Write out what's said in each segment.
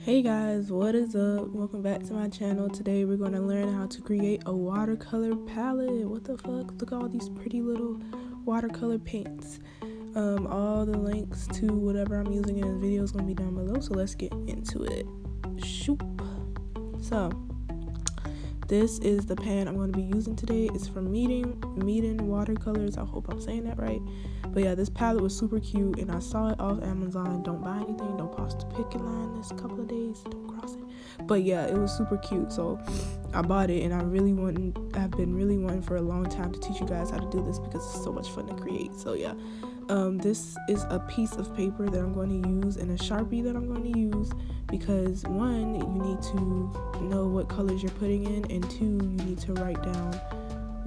Hey guys, what is up? Welcome back to my channel. Today we're going to learn how to create a watercolor palette. What the fuck? Look at all these pretty little watercolor paints. All the links to whatever I'm using in this video is going to be down below, so let's get into it. Shoop. So this is the pan I'm going to be using today. It's from Meeting Watercolors. I hope I'm saying that right. But yeah, this palette was super cute and I saw it off Amazon. Don't buy anything. Don't cross the picket line this couple of days. Don't cross it. But yeah, it was super cute. So I bought it and I've been really wanting for a long time to teach you guys how to do this because it's so much fun to create. So yeah, this is a piece of paper that I'm going to use and a Sharpie that I'm going to use because one, you need to know what colors you're putting in, and two, you need to write down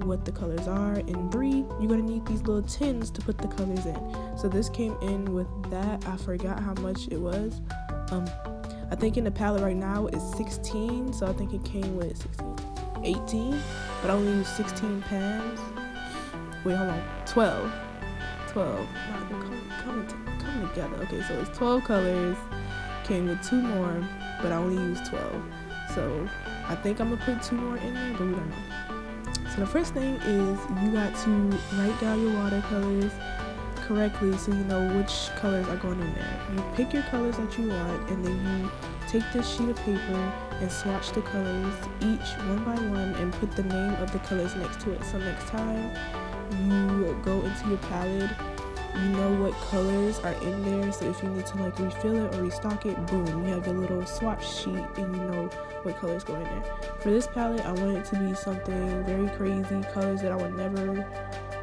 what the colors are, and three, you're gonna need these little tins to put the colors in. So this came in with that. I forgot how much it was. I think in the palette right now it's 16, so I think it came with 18, but I only used 16 pans. Wait, hold on, 12. Wow, they're coming together. Okay, so it's 12 colors, came with 2 more, but I only used 12. So I think I'm gonna put 2 more in there, but we don't know. So the first thing is you got to write down your watercolors correctly so you know which colors are going in there. You pick your colors that you want, and then you take this sheet of paper and swatch the colors each one by one and put the name of the colors next to it. So next time you go into your palette, you know what colors are in there, so if you need to like refill it or restock it, boom, you have your little swatch sheet and you know what colors go in there. For this palette, I want it to be something very crazy, colors that I would never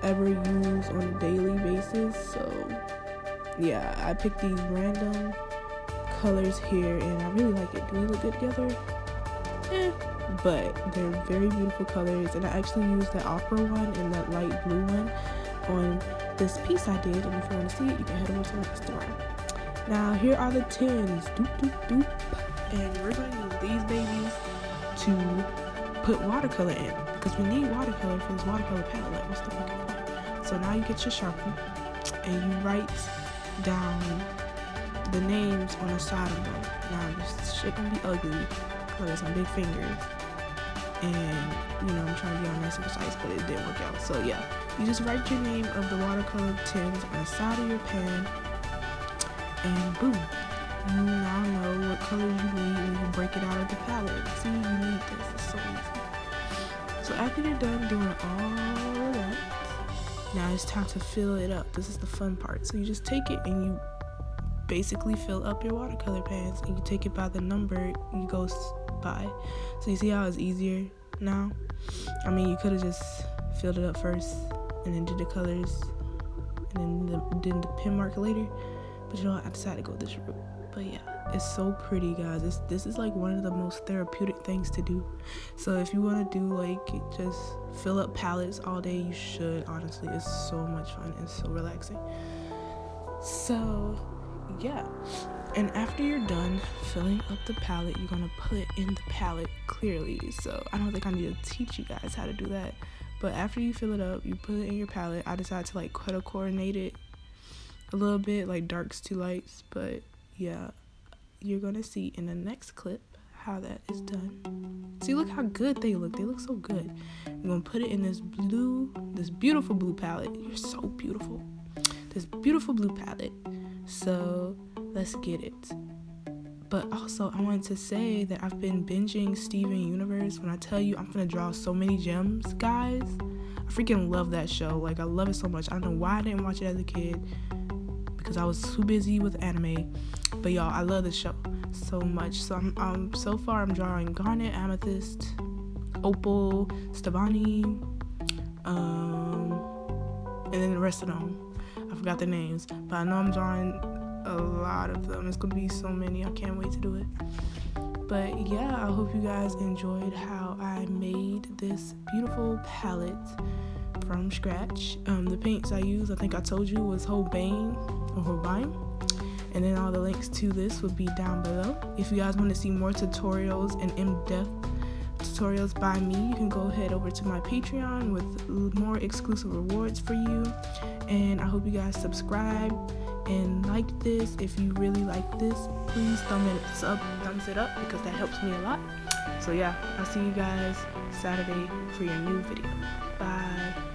ever use on a daily basis. So yeah, I picked these random colors here and I really like it. Do they look good together? But they're very beautiful colors, and I actually used that opera one and that light blue one on this piece I did, and if you want to see it, you can head over to my Instagram. Now here are the tins, and we're going to use these babies to put watercolor in because we need watercolor for this watercolor palette. Like, what's the fucking point? So now you get your Sharpie and you write down the names on the side of them. Now this shit gonna be ugly because there's some big fingers, and you know I'm trying to be on nice and precise, but it didn't work out. So yeah, you just write your name of the watercolor tins on the side of your pan, and boom, you now know what colors you need and you can break it out of the palette. See, you need this. It's so easy. So after you're done doing all of that, now it's time to fill it up. This is the fun part. So you just take it and you basically fill up your watercolor pans, and you take it by the number you go by. So you see how it's easier now? I mean, you could have just filled it up first and then did the colors and then did the pin mark later, but you know what, I decided to go this route. But yeah, it's so pretty, guys. This is like one of the most therapeutic things to do. So if you want to do like just fill up palettes all day, you should. Honestly, it's so much fun. It's so relaxing. So yeah, and after you're done filling up the palette, you're gonna put it in the palette clearly. So I don't think I need to teach you guys how to do that, but after you fill it up, you put it in your palette. I decided to like color coordinate it a little bit, like darks to lights, but yeah, you're gonna see in the next clip how that is done. See, look how good they look. They look so good. You're gonna put it in this beautiful blue palette. You're so beautiful. This beautiful blue palette. So let's get it. But also, I wanted to say that I've been binging Steven Universe. When I tell you I'm gonna draw so many gems, guys, I freaking love that show. Like, I love it so much. I don't know why I didn't watch it as a kid, because I was too busy with anime. But y'all, I love this show so much. So so far I'm drawing Garnet, Amethyst, Opal, Stabani, and then the rest of them. I forgot the names, but I know I'm drawing a lot of them. It's gonna be so many. I can't wait to do it. But yeah, I hope you guys enjoyed how I made this beautiful palette from scratch. The paints I used, I think I told you, was Holbein, and then all the links to this will be down below. If you guys want to see more tutorials and in-depth tutorials by me, you can go head over to my Patreon with more exclusive rewards for you. And I hope you guys subscribe, and like this. If you really like this, please thumbs it up because that helps me a lot. So yeah, I'll see you guys Saturday for your new video. Bye.